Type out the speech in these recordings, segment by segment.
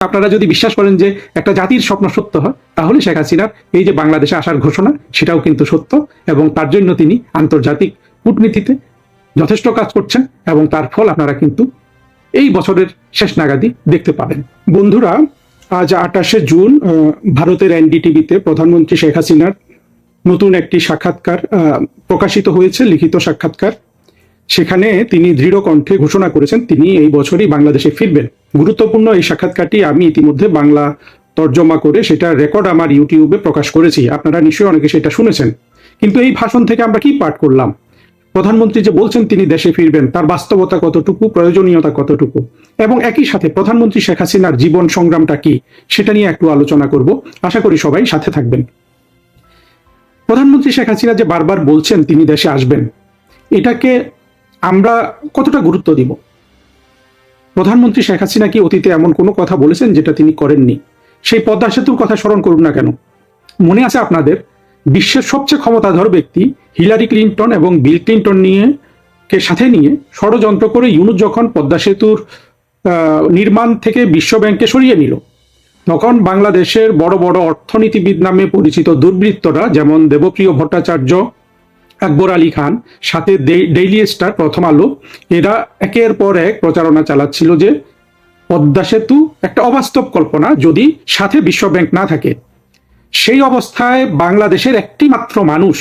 আপনারা যদি বিশ্বাস করেন যে একটা জাতির স্বপ্ন সত্য হয়, তাহলে শেখ হাসিনার এই যে বাংলাদেশে আসার ঘোষণা, সেটাও কিন্তু সত্য, এবং তার জন্য তিনি আন্তর্জাতিক কূটনীতিতে যথেষ্ট কাজ করছেন, এবং তার ফল আপনারা কিন্তু এই বছরের শেষ নাগাদই দেখতে পাবেন। বন্ধুরা, আজ 28শে জুন ভারতের এনডিটিভিতে প্রধানমন্ত্রী শেখ হাসিনার নতুন একটি সাক্ষাৎকার প্রকাশিত হয়েছে, লিখিত সাক্ষাৎকার। সেখানে তিনি দৃঢ় কণ্ঠে ঘোষণা করেছেন তিনি এই বছরই বাংলাদেশে ফিরবেন। গুরুত্বপূর্ণ এই সাক্ষাৎকারটি আমি ইতিমধ্যে বাংলা তর্জমা করে সেটা রেকর্ড আমার ইউটিউবে প্রকাশ করেছি, আপনারা নিশ্চয়ই অনেকে সেটা শুনেছেন। কিন্তু এই ভাষণ থেকে আমরা কি পাঠ করলাম? প্রধানমন্ত্রী যে বলছেন তিনি দেশে ফিরবেন, তার বাস্তবতা কতটুকু, প্রয়োজনীয়তা কতটুকু, এবং একই সাথে প্রধানমন্ত্রী শেখ হাসিনার জীবন সংগ্রামটা কি, সেটা নিয়ে একটু আলোচনা করব। আশা করি সবাই সাথে থাকবেন। প্রধানমন্ত্রী শেখ হাসিনা যে বারবার বলছেন তিনি দেশে আসবেন, এটাকে আমরা কতটা গুরুত্ব দিব? প্রধানমন্ত্রী শেখ হাসিনা কি অতীতে এমন কোনো কথা বলেছেন যেটা তিনি করেননি? সেই পদ্মা সেতুর কথা স্মরণ করুন না কেন? মনে আছে আপনাদের, বিশ্বের সবচেয়ে ক্ষমতাধর ব্যক্তি হিলারি ক্লিন্টন এবং বিল ক্লিন্টন সাথে নিয়ে ষড়যন্ত্র করে ইউনুস যখন পদ্মা সেতুর নির্মাণ থেকে বিশ্বব্যাংকে সরিয়ে নিল, তখন বাংলাদেশের বড় বড় অর্থনীতিবিদ নামে পরিচিত দুর্বৃত্তরা, যেমন দেবপ্রিয় ভট্টাচার্য, আকবর আলী খান, সাথে ডেইলি স্টার, প্রথম আলো, এরা একের পর এক প্রচারণা চালাচ্ছিল যে পদ্মা সেতু একটা অবাস্তব কল্পনা যদি সাথে বিশ্বব্যাংক না থাকে। সেই অবস্থায় বাংলাদেশের একটি মাত্র মানুষ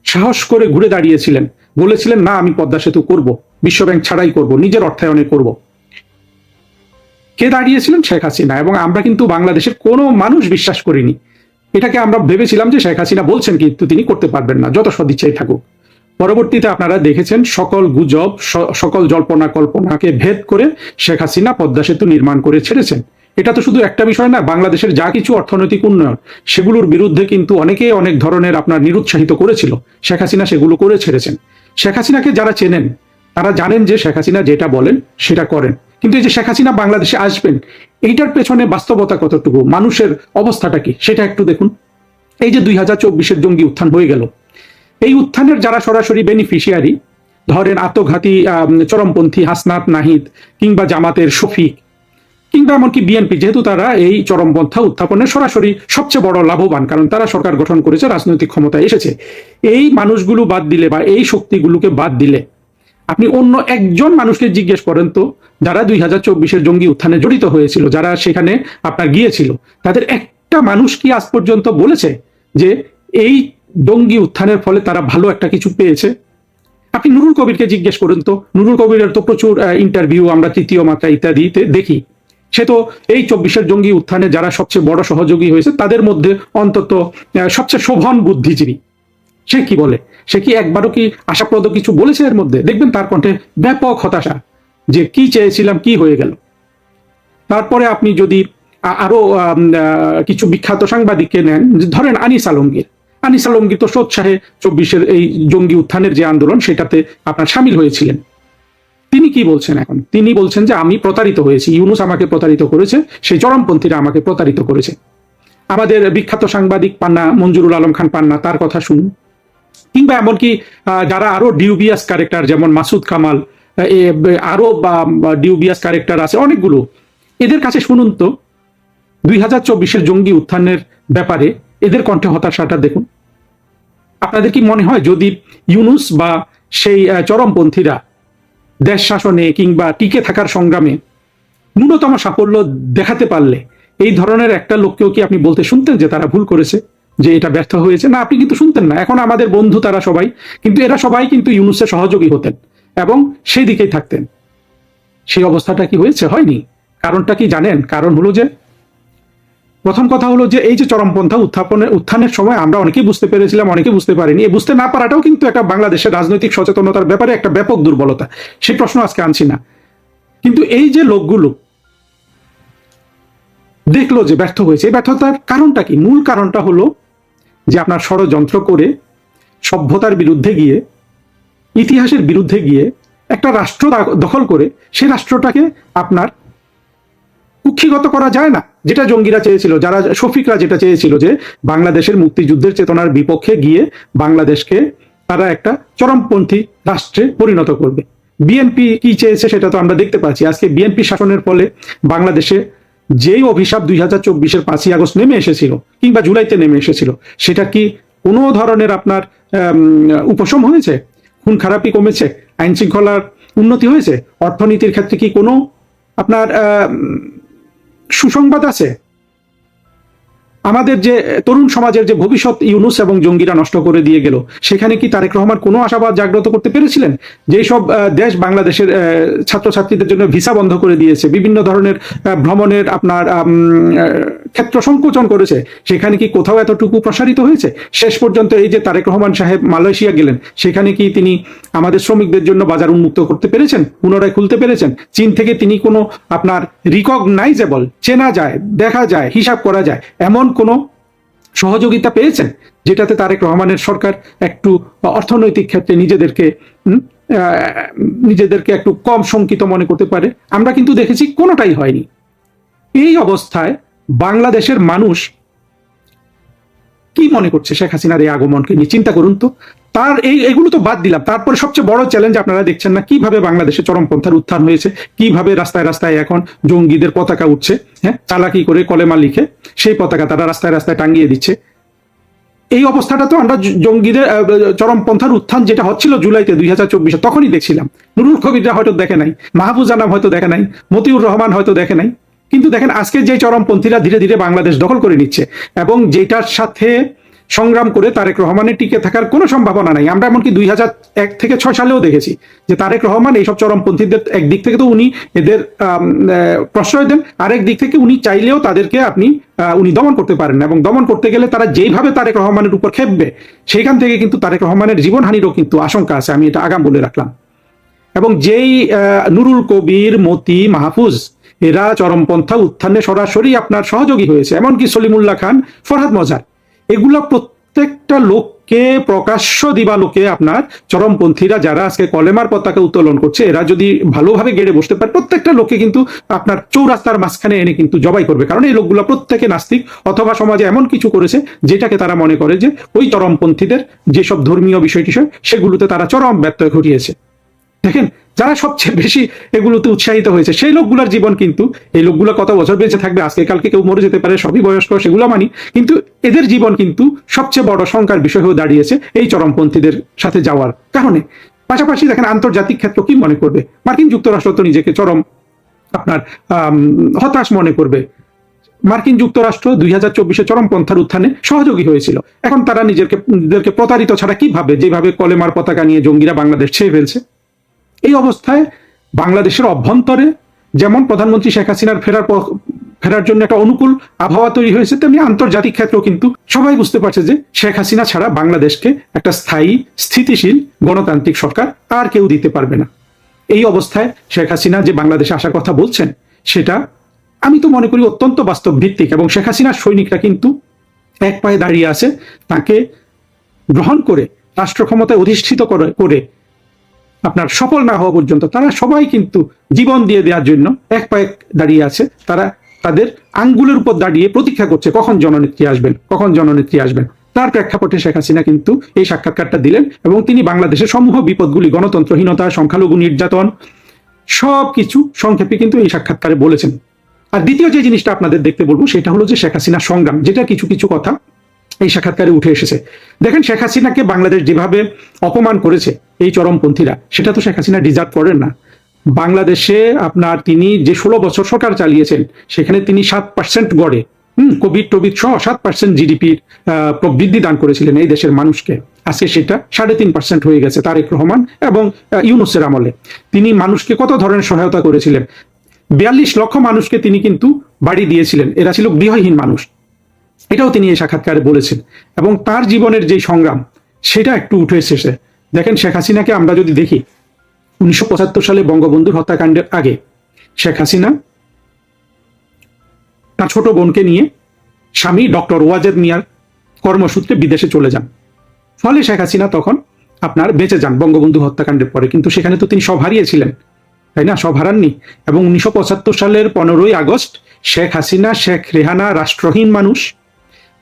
সাহস করে ঘুরে দাঁড়িয়েছিলেন, বলেছিলেন না আমি পদ্মা সেতু করব, বিশ্বব্যাংক ছাড়াই করব, নিজের অর্থায়নে করব। কে দাঁড়িয়েছিলেন? শেখ হাসিনা। এবং আমরা কিন্তু বাংলাদেশের কোনো মানুষ বিশ্বাস করিনি এটাকে। আমরা ভেবেছিলাম যে শেখ হাসিনা বলছেন কিন্তু তিনি করতে পারবেন না, যত সদিচ্ছাই থাকুক। পরবর্তীতে আপনারা দেখেছেন সকল গুজব, সকল জল্পনা কল্পনাকে ভেদ করে শেখ হাসিনা পদ্মা সেতু নির্মাণ করে ছেড়েছেন। এটা তো শুধু একটা বিষয় না, বাংলাদেশের যা কিছু অর্থনৈতিক উন্নয়ন, সেগুলোর বিরুদ্ধে কিন্তু অনেকেই অনেক ধরনের আপনার নিরুৎসাহিত করেছিল, শেখ হাসিনা সেগুলো করে ছেড়েছেন। শেখ হাসিনাকে যারা চেনেন তারা জানেন যে শেখ হাসিনা যেটা বলেন সেটা করেন। কিন্তু এই যে শেখ হাসিনা বাংলাদেশে আসবেন, এইটার পেছনে বাস্তবতা কতটুকু, মানুষের অবস্থাটা কি, সেটা একটু দেখুন। এই যে 2024-এর জঙ্গি উত্থান হয়ে গেল, এই উত্থানের যারা সরাসরি বেনিফিশিয়ারি, ধরেন আত্মঘাতী চরমপন্থী হাসনাত নাহিদ, কিংবা জামাতের শফিক, কিংবা এমনকি বিএনপি, যেহেতু তারা এই চরমপন্থা উত্থাপনের সরাসরি সবচেয়ে বড় লাভবান, কারণ তারা সরকার গঠন করেছে, রাজনৈতিক ক্ষমতায় এসেছে। এই মানুষগুলো বাদ দিলে বা এই শক্তিগুলোকে বাদ দিলে আপনি অন্য একজন মানুষকে জিজ্ঞেস করেন তো, যারা 2024-এর জঙ্গি উত্থানে জড়িত হয়েছিল, যারা সেখানে আপনার গিয়েছিল, তাদের একটা মানুষ কি আজ পর্যন্ত বলেছে যে এই জঙ্গি উত্থানের ফলে তারা ভালো একটা কিছু পেয়েছে? আপনি নুরুল কবিরকে জিজ্ঞেস করুন তো, নুরুল কবিরের তো প্রচুর ইন্টারভিউ আমরা তৃতীয় মাত্রা ইত্যাদিতে দেখি। সে তো এই 24-এর জঙ্গি উত্থানে যারা সবচেয়ে বড় সহযোগী হয়েছে তাদের মধ্যে অন্তত সবচেয়ে শোভন বুদ্ধিজীবী। সে কি বলে? সে কি একবারও কি আশাপ্রদ কিছু বলেছে এর মধ্যে? দেখবেন তার কণ্ঠে ব্যাপক হতাশা, যে কি চেয়েছিলাম কি হয়ে গেল। তারপরে আপনি যদি আরো কিছু বিখ্যাত সাংবাদিককে নেন, ধরেন আনিস আলমগীর। আনিস আলমগীর তো সোৎসাহে 24-এর এই জঙ্গি উত্থানের যে আন্দোলন, সেটাতে আপনার সামিল হয়েছিলেন। তিনি কি বলছেন এখন? তিনি বলছেন যে আমি প্রতারিত হয়েছি, ইউনুস আমাকে প্রতারিত করেছে, সেই চরমপন্থীরা আমাকে প্রতারিত করেছে। আমাদের বিখ্যাত সাংবাদিক পান্না, মঞ্জুরুল আলম খান পান্না, তার কথা শুনুন। কিংবা এমনকি যারা আরো ডিউবিয়াস ক্যারেক্টার, যেমন মাসুদ কামাল, আরো ডিউবিয়াস ক্যারেক্টার আছে অনেকগুলো, এদের কাছে শুনুন তো 2024-এর জঙ্গি উত্থানের ব্যাপারে এদের কণ্ঠে হতাশাটা দেখুন। আপনাদের কি মনে হয় যদি ইউনুস বা সেই চরমপন্থীরা দেশ শাসনে কিংবা টিকে থাকার সংগ্রামে ন্যূনতম সাফল্য দেখাতে পারলে, এই ধরনের একটা লোককেও কি আপনি বলতে শুনতেন যে তারা ভুল করেছে, যে এটা ব্যর্থ হয়েছে? না, আপনি কিন্তু শুনতেন না। এখন আমাদের বন্ধু তারা সবাই, কিন্তু এরা সবাই কিন্তু ইউনুসের সহযোগী হতেন এবং সেই দিকেই থাকতেন। সেই অবস্থাটা কি হয়েছে? হয়নি। কারণটা কি জানেন? কারণ হলো যে, প্রথম কথা হলো যে এই যে চরমপন্থা উত্থানের সময় আমরা অনেকেই বুঝতে পেরেছিলাম, অনেকে বুঝতে পারিনি। এই বুঝতে না পারাটাও কিন্তু একটা বাংলাদেশের রাজনৈতিক সচেতনতার ব্যাপারে একটা ব্যাপক দুর্বলতা, সেই প্রশ্ন আজকে আনছি না। কিন্তু এই যে লোকগুলো দেখলো যে ব্যর্থ হয়েছে, এই ব্যর্থতার কারণটা কি? মূল কারণটা হলো যে আপনার ষড়যন্ত্র করে সভ্যতার বিরুদ্ধে গিয়ে, ইতিহাসের বিরুদ্ধে গিয়ে একটা রাষ্ট্র দখল করে সেই রাষ্ট্রটাকে আপনার কুক্ষিগত করা যায় না, যেটা জঙ্গিরা চেয়েছিল, যারা শফিকরা যেটা চেয়েছিল যে বাংলাদেশের মুক্তিযুদ্ধের চেতনার বিপক্ষে গিয়ে বাংলাদেশকে তারা একটা চরমপন্থী রাষ্ট্রে পরিণত করবে। বিএনপি কি চেয়েছে সেটা তো আমরা দেখতে পাচ্ছি। আজকে বিএনপি শাসনের ফলে বাংলাদেশে যেই অভিশাপ 2024-এর 5ই আগস্ট নেমে এসেছিল কিংবা জুলাইতে নেমে এসেছিল, সেটা কি কোনো ধরনের আপনার উপশম হয়েছে? খুন খারাপি কমেছে? আইন শৃঙ্খলার উন্নতি হয়েছে? অর্থনীতির ক্ষেত্রে কি কোনো আপনার সুসংবাদ আছে? আমাদের যে তরুণ সমাজের যে ভবিষ্যৎ ইউনুস এবং জঙ্গিরা নষ্ট করে দিয়ে গেল, সেখানে কি তারেক রহমান কোনো আশাবাদ জাগ্রত করতে পেরেছিলেন? যেই সব দেশ বাংলাদেশের ছাত্রছাত্রীদের জন্য ভিসা বন্ধ করে দিয়েছে, বিভিন্ন ধরনের ভ্রমণের আপনার ক্ষেত্র সংকোচন করেছে, সেখানে কি কোথাও এতটুকু প্রসারিত হয়েছে? শেষ পর্যন্ত এই যে তারেক রহমান সাহেব মালয়েশিয়া গেলেন, সেখানে কি তিনি আমাদের শ্রমিকদের জন্য বাজার উন্মুক্ত করতে পেরেছেন, পুনরায় খুলতে পেরেছেন? চীন থেকে তিনি কোনো আপনার রিকগনাইজেবল, চেনা যায়, দেখা যায়, হিসাব করা যায় এমন কোনো সহযোগিতা পেয়েছেন যেটাতে তারেক রহমানের সরকার একটু অর্থনৈতিক ক্ষেত্রে নিজেদেরকে একটু কম শঙ্কিত মনে করতে পারে? আমরা কিন্তু দেখেছি কোনোটাই হয়নি। এই অবস্থায় বাংলাদেশের মানুষ কি মনে করছে শেখ হাসিনার এই আগমনকে নিয়ে? চিন্তা করুন তো। তার এগুলো তো বাদ দিলাম, তারপরে সবচেয়ে বড় চ্যালেঞ্জ আপনারা দেখছেন না, কিভাবে বাংলাদেশে চরমপন্থার উত্থান হয়েছে, কিভাবে রাস্তায় রাস্তায় এখন জঙ্গিদের পতাকা উঠছে, হ্যাঁ, চালাকি করে কলেমা লিখে সেই পতাকা তারা রাস্তায় রাস্তায় টাঙ্গিয়ে দিচ্ছে। এই অবস্থাটা তো আমরা জঙ্গিদের চরমপন্থার উত্থান যেটা হচ্ছিল জুলাইতে 2024-এ তখনই দেখছিলাম। নুরুল কবিররা হয়তো দেখে নাই, মাহফুজ আনাম হয়তো দেখে নাই, মতিউর রহমান হয়তো দেখে নাই, কিন্তু দেখেন আজকে যে চরমপন্থীরা ধীরে ধীরে বাংলাদেশ দখল করে নিচ্ছে এবং যেটার সাথে সংগ্রাম করে তারেক রহমানের টিকে থাকার কোনো সম্ভাবনা নাই। আমরা এমনকি 2001 থেকে 6 সালেও দেখেছি যে তারেক রহমান এইসব চরমপন্থীদের একদিক থেকে তো উনি এদের প্রশ্রয় দেন, আরেক দিক থেকে উনি চাইলেও তাদেরকে উনি দমন করতে পারেন না, এবং দমন করতে গেলে তারা যেইভাবে তারেক রহমানের উপর খেপবে, সেইখান থেকে কিন্তু তারেক রহমানের জীবনহানিরও কিন্তু আশঙ্কা আছে, আমি এটা আগাম বলে রাখলাম। এবং যেই নুরুল কবির, মতি, মাহফুজ এরা চরমপন্থা উত্থানে সরাসরি আপনার সহযোগী হয়েছে, এমনকি সলিমুল্লাহ খান, ফরহাদ মজার, এগুলো প্রত্যেকটা লোককে প্রকাশ্য দিবালোকে আপনার চরমপন্থীরা যারা আজকে কলেমার পতাকা উত্তোলন করছে, এরা যদি ভালোভাবে গেড়ে বসতে পারে, প্রত্যেকটা লোককে কিন্তু আপনার চৌরাস্তার মাঝখানে এনে কিন্তু জবাই করবে। কারণ এই লোকগুলো প্রত্যেকে নাস্তিক, অথবা সমাজে এমন কিছু করেছে যেটাকে তারা মনে করে যে ওই চরমপন্থীদের যেসব ধর্মীয় বিষয় টিষয় সেগুলোতে তারা চরম ব্যত্যয় ঘটিয়েছে। দেখেন, যারা সবচেয়ে বেশি এগুলোতে উৎসাহিত হয়েছে সেই লোকগুলোর জীবন কিন্তু, এই লোকগুলো কত বছর বেঁচে থাকবে, আজকে কালকে কেউ মরে যেতে পারে, সবই বয়স্ক, সেগুলো মানি, কিন্তু এদের জীবন কিন্তু সবচেয়ে বড় শঙ্কার বিষয় হয়ে দাঁড়িয়েছে এই চরমপন্থীদের সাথে যাওয়ার কারণে। পাশাপাশি দেখেন আন্তর্জাতিক ক্ষেত্র কি মনে করবে? মার্কিন যুক্তরাষ্ট্র তো নিজেকে চরম আপনার হতাশ মনে করবে। মার্কিন যুক্তরাষ্ট্র 2024-এ চরমপন্থার উত্থানে সহযোগী হয়েছিল, এখন তারা নিজেদেরকে প্রতারিত ছাড়া কিভাবে, যেভাবে কলেমার পতাকা নিয়ে জঙ্গিরা বাংলাদেশ ছেয়ে ফেলছে। এই অবস্থায় বাংলাদেশের অভ্যন্তরে যেমন প্রধানমন্ত্রী শেখ হাসিনার ফেরার জন্য একটা অনুকূল আবহাওয়া তৈরি হয়েছে, তেমনি আন্তর্জাতিক ক্ষেত্রেও কিন্তু সবাই বুঝতে পারছে যে শেখ হাসিনা ছাড়া বাংলাদেশকে একটা স্থায়ী, স্থিতিশীল গণতান্ত্রিক সরকার আর কেউ দিতে পারবে না। এই অবস্থায় শেখ হাসিনা যে বাংলাদেশে আসার কথা বলছেন, সেটা আমি তো মনে করি অত্যন্ত বাস্তব ভিত্তিক, এবং শেখ হাসিনার সৈনিকরা কিন্তু এক পায়ে দাঁড়িয়ে আছে, তাকে গ্রহণ করে রাষ্ট্র ক্ষমতায় অধিষ্ঠিত করে আপনার সফল না হওয়া পর্যন্ত তারা সবাই কিন্তু জীবন দিয়ে দেওয়ার জন্য এক পায়ে দাঁড়িয়ে আছে। তারা তাদের আঙ্গুলের উপর দাঁড়িয়ে প্রতীক্ষা করছে কখন জননেত্রী আসবেন, কখন জননেত্রী আসবেন। তার প্রেক্ষাপটে শেখ হাসিনা কিন্তু এই সাক্ষাৎকারটা দিলেন, এবং তিনি বাংলাদেশের সমূহ বিপদগুলি, গণতন্ত্রহীনতা, সংখ্যালঘু নির্যাতন, সবকিছু সংক্ষেপে কিন্তু এই সাক্ষাৎকারে বলেছেন। আর দ্বিতীয় যে জিনিসটা আপনাদের দেখতে বলবো সেটা হলো যে শেখ হাসিনার সংগ্রাম, যেটা কিছু কিছু কথা এই সাক্ষাৎকারে উঠে এসেছে। দেখেন, শেখ হাসিনাকে বাংলাদেশ যেভাবে অপমান করেছে এই চরমপন্থীরা, সেটা তো শেখ হাসিনা ডিজার্ভ করেন না। বাংলাদেশে আপনার তিনি যে 16 বছর সরকার চালিয়েছেন, সেখানে তিনি 7% গড়ে কোভিড সহ 7% জিডিপির প্রবৃদ্ধি দান করেছিলেন এই দেশের মানুষকে। আজকে সেটা 3.5% হয়ে গেছে তারেক রহমান এবং ইউনূসের আমলে। তিনি মানুষকে কত ধরনের সহায়তা করেছিলেন, 42 লক্ষ মানুষকে তিনি কিন্তু বাড়ি দিয়েছিলেন, এরা ছিল গৃহহীন মানুষ, এটাও তিনি এই সাক্ষাৎকারে বলেছেন। এবং তার জীবনের যে সংগ্রাম, সেটা একটু উঠে এসেছে। দেখেন, শেখ হাসিনাকে আমরা যদি দেখি, 1975 সালে বঙ্গবন্ধুর হত্যাকাণ্ডের আগে শেখ হাসিনা তার ছোট বোনকে নিয়ে স্বামী ডক্টর ওয়াজেদ মিয়ার কর্মসূত্রে বিদেশে চলে যান। ফলে শেখ হাসিনা তখন আপনার বেঁচে যান বঙ্গবন্ধু হত্যাকাণ্ডের পরে, কিন্তু সেখানে তো তিনি সব হারিয়েছিলেন, তাই না? সব হারাননি। এবং 1975 সালের 15ই আগস্ট শেখ হাসিনা, শেখ রেহানা রাষ্ট্রহীন মানুষ,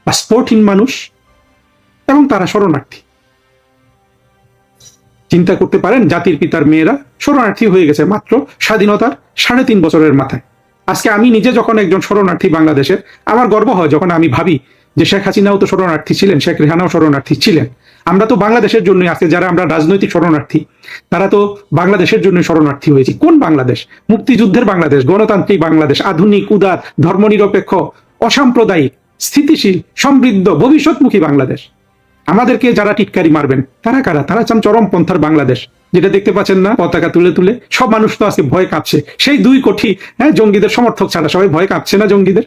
পাসপোর্টহীন মানুষ, এবং তারা শরণার্থী। চিন্তা করতে পারেন, জাতির পিতার মেয়েরা শরণার্থী হয়ে গেছে মাত্র স্বাধীনতার 3.5 বছরের মাথায়। আজকে আমি নিজে যখন একজন শরণার্থী বাংলাদেশের, আমার গর্ব হয় যখন আমি ভাবি যে শেখ হাসিনাও তো শরণার্থী ছিলেন, শেখ রেহানাও শরণার্থী ছিলেন। আমরা তো বাংলাদেশের জন্যই, আজকে যারা আমরা রাজনৈতিক শরণার্থী তারা তো বাংলাদেশের জন্য শরণার্থী হয়েছি। কোন বাংলাদেশ? মুক্তিযুদ্ধের বাংলাদেশ, গণতান্ত্রিক বাংলাদেশ, আধুনিক, উদার, ধর্মনিরপেক্ষ, অসাম্প্রদায়িক, স্থিতিশীল, সমৃদ্ধ, ভবিষ্যৎমুখী বাংলাদেশ। আমাদেরকে যারা টিটকারি মারবেন তারা কারা? তারা চান চরমপন্থার বাংলাদেশ, যেটা দেখতে পাচ্ছেন না, পতাকা তুলে তুলে সব মানুষ তো আজকে ভয় কাঁপছে। সেই 2 কোটি জঙ্গিদের সমর্থক ছাড়া সবাই ভয় কাঁপছে না জঙ্গিদের?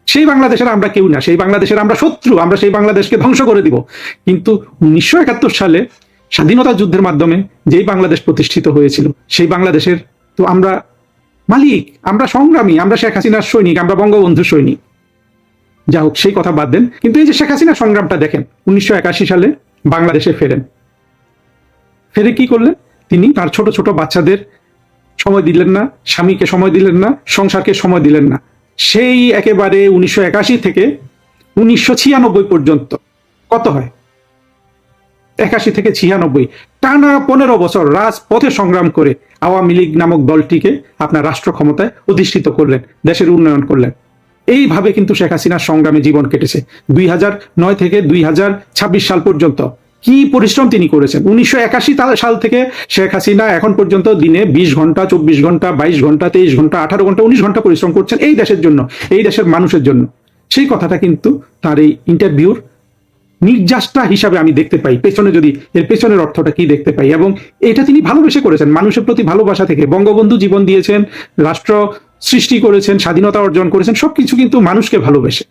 সেই বাংলাদেশের আমরা কেউ না, সেই বাংলাদেশের আমরা শত্রু, আমরা সেই বাংলাদেশকে ধ্বংস করে দিব। কিন্তু 1971 সালে স্বাধীনতা যুদ্ধের মাধ্যমে যেই বাংলাদেশ প্রতিষ্ঠিত হয়েছিল, সেই বাংলাদেশের তো আমরা মালিক, আমরা সংগ্রামী, আমরা শেখ হাসিনার সৈনিক, আমরা বঙ্গবন্ধুর সৈনিক। যা হোক, সেই কথা বাদ দেন। কিন্তু এই যে শেখ হাসিনার সংগ্রামটা দেখেন, 1981 সালে বাংলাদেশে ফেরেন। ফেরে কি করলেন? তিনি তার ছোট ছোট বাচ্চাদের সময় দিলেন না, স্বামীকে সময় দিলেন না, সংসারকে সময় দিলেন না। সেই একেবারে 1981 থেকে 1996 পর্যন্ত, কত হয়, 81 থেকে 96, টানা 15 বছর রাজপথে সংগ্রাম করে আওয়ামী লীগ নামক দলটিকে আপনার রাষ্ট্র ক্ষমতায় অধিষ্ঠিত করলেন, দেশের উন্নয়ন করলেন। এইভাবে কিন্তু শেখ হাসিনার সংগ্রামে জীবন কেটেছে 2009 থেকে 2026 সাল পর্যন্ত। কি পরিশ্রম তিনি করেছেন! 1981 সাল থেকে শেখ হাসিনা এখন পর্যন্ত দিনে 20 ঘন্টা, 24 ঘন্টা, 22 ঘন্টা, 23 ঘন্টা, 18 ঘন্টা, 19 ঘন্টা পরিশ্রম করছেন এই দেশের জন্য, এই দেশের মানুষের জন্য। সেই কথাটা কিন্তু তার এই ইন্টারভিউর নির্যাসটা হিসাবে আমি দেখতে পাই। পেছনে যদি এর পেছনের অর্থটা কি দেখতে পাই, এবং এটা তিনি ভালোবেসে করেছেন, মানুষের প্রতি ভালোবাসা থেকে। বঙ্গবন্ধু জীবন দিয়েছেন, রাষ্ট্র সৃষ্টি করেছেন, স্বাধীনতা অর্জন করেছেন, সবকিছু কিন্তু মানুষকে ভালোবেসে।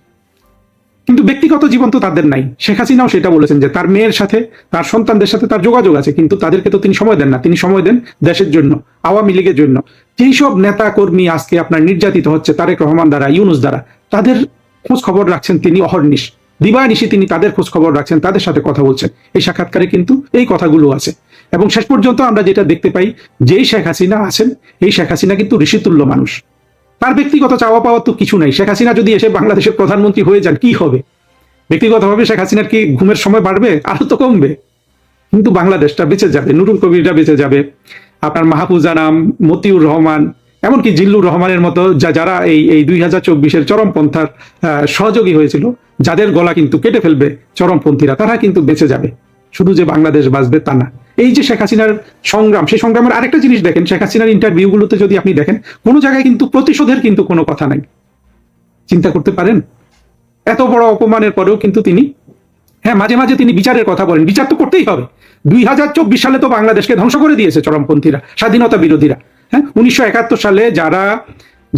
কিন্তু ব্যক্তিগত জীবন তো তাদের নাই। শেখ হাসিনাও সেটা বলেছেন যে তার মেয়ের সাথে, তার সন্তানদের সাথে তার যোগাযোগ আছে, কিন্তু তাদেরকে তো তিনি সময় দেন না। তিনি সময় দেন দেশের জন্য, আওয়ামী লীগের জন্য। যেই সব নেতা কর্মী আজকে আপনার নির্যাতিত হচ্ছে তারেক রহমান দ্বারা, ইউনূস দ্বারা, তাদের খোঁজ খবর রাখছেন তিনি অহর্নিশ, দিবানিশি তিনি তাদের খোঁজ খবর রাখছেন, তাদের সাথে কথা বলছেন। এই সাক্ষাৎকারে কিন্তু এই কথাগুলো আছে। এবং শেষ পর্যন্ত আমরা যেটা দেখতে পাই, যেই শেখ হাসিনা আছেন, এই শেখ হাসিনা কিন্তু ঋষিতুল্য মানুষ। তার ব্যক্তিগত চাওয়া পাওয়ার তো কিছু নাই। শেখ হাসিনা যদি এসে বাংলাদেশের প্রধানমন্ত্রী হয়ে যান, কি হবে? ব্যক্তিগতভাবে শেখ হাসিনার কি ঘুমের সময় বাড়বে? আরো তো কমবে। কিন্তু বাংলাদেশটা বেঁচে যাবে, নুরুল কবিরটা বেঁচে যাবে, আপনার মাহফুজা নাম, মতিউর রহমান, এমনকি জিল্লুর রহমানের মতো যারা এই 2024-এর চরমপন্থার সহযোগী হয়েছিল, যাদের গলা কিন্তু কেটে ফেলবে চরমপন্থীরা, তারা কিন্তু বেঁচে যাবে। শুধু যে বাংলাদেশ বাঁচবে তা না। এই যে শেখ হাসিনার সংগ্রাম, সেই সংগ্রামের আরেকটা জিনিস দেখেন, শেখ হাসিনার ইন্টারভিউগুলোতে যদি আপনি দেখেন, কোনো জায়গায় কিন্তু প্রতিশোধের কিন্তু কোনো কথা নাই। চিন্তা করতে পারেন? এত বড় অপমানের পরেও কিন্তু তিনি, মাঝে মাঝে তিনি বিচারের কথা বলেন। বিচার তো করতেই হবে। 2024 সালে তো বাংলাদেশকে ধ্বংস করে দিয়েছে চরমপন্থীরা, স্বাধীনতা বিরোধীরা। 1971 সালে যারা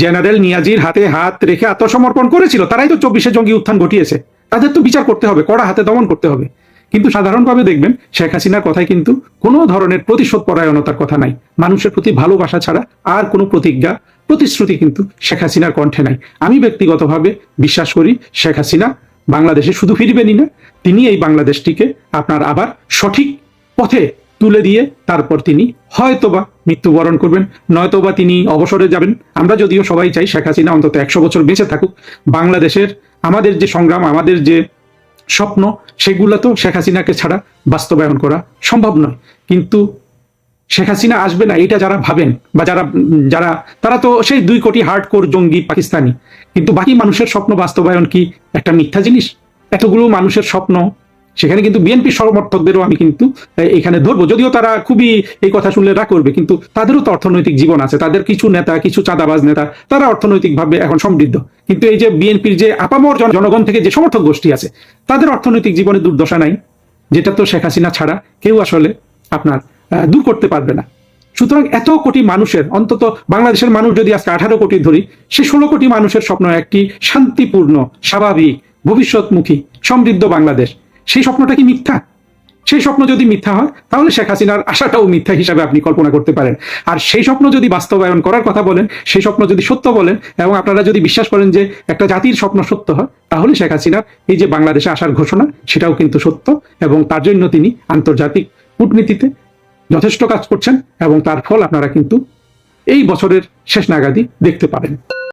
জেনারেল নিয়াজির হাতে হাত রেখে আত্মসমর্পণ করেছিল, তারাই তো 24-এ জঙ্গি উত্থান ঘটিয়েছে। তাদের তো বিচার করতে হবে, কড়া হাতে দমন করতে হবে। কিন্তু সাধারণভাবে দেখবেন শেখ হাসিনার কথায় কিন্তু কোনো ধরনের প্রতিশোধ পরায়ণতার কথা নাই। মানুষের প্রতি ভালোবাসা ছাড়া আর কোনো প্রতিজ্ঞা, প্রতিশ্রুতি কিন্তু শেখ হাসিনার কণ্ঠে নাই। আমি ব্যক্তিগতভাবে বিশ্বাস করি শেখ হাসিনা বাংলাদেশে শুধু ফিরবেনই না, তিনি এই বাংলাদেশটিকে আপনার আবার সঠিক পথে তুলে দিয়ে তারপর তিনি হয়তোবা মৃত্যুবরণ করবেন, নয়তোবা তিনি অবসরে যাবেন। আমরা যদিও সবাই চাই শেখ হাসিনা অন্তত 100 বছর বেঁচে থাকুক। বাংলাদেশের আমাদের যে সংগ্রাম, আমাদের যে স্বপ্ন, সেগুলো তো শেখ হাসিনাকে ছাড়া বাস্তবায়ন করা সম্ভব নয়। কিন্তু শেখ হাসিনা আসবে না এটা যারা ভাবেন, বা যারা তারা তো সেই 2 কোটি হার্ডকোর জঙ্গি পাকিস্তানি। কিন্তু বাকি মানুষের স্বপ্ন বাস্তবায়ন কি একটা মিথ্যা জিনিস? এতগুলো মানুষের স্বপ্ন, সেখানে কিন্তু বিএনপি সমর্থকদেরও আমি কিন্তু এখানে ধরবো, যদিও তারা খুবই এই কথা শুনলে রাগ করবে, কিন্তু তাদেরও তো অর্থনৈতিক জীবন আছে। তাদের কিছু নেতা, কিছু চাঁদাবাজ নেতা, তারা অর্থনৈতিকভাবে এখন সমৃদ্ধ। কিন্তু এই যে বিএনপির যে আপামর জনগণ থেকে যে সমর্থক গোষ্ঠী আছে, তাদের অর্থনৈতিক জীবনে দুর্দশা নাই, যেটা তো শেখ হাসিনা ছাড়া কেউ আসলে আপনার দূর করতে পারবে না। সুতরাং এত কোটি মানুষের, অন্তত বাংলাদেশের মানুষ যদি আজকে 18 কোটি ধরি, সে 16 কোটি মানুষের স্বপ্ন একটি শান্তিপূর্ণ, স্বাভাবিক, ভবিষ্যৎমুখী, সমৃদ্ধ বাংলাদেশ। সেই স্বপ্নটা কি মিথ্যা? সেই স্বপ্ন যদি মিথ্যা হয়, তাহলে শেখ হাসিনার আশাটাও মিথ্যা হিসাবে আপনি কল্পনা করতে পারেন। আর সেই স্বপ্ন যদি বাস্তবায়ন করার কথা বলেন, সেই স্বপ্ন যদি সত্য বলেন, এবং আপনারা যদি বিশ্বাস করেন যে একটা জাতির স্বপ্ন সত্য হয়, তাহলে শেখ হাসিনার এই যে বাংলাদেশে আসার ঘোষণা, সেটাও কিন্তু সত্য। এবং তার জন্য তিনি আন্তর্জাতিক কূটনীতিতে যথেষ্ট কাজ করছেন, এবং তার ফল আপনারা কিন্তু এই বছরের শেষ নাগাদই দেখতে পাবেন।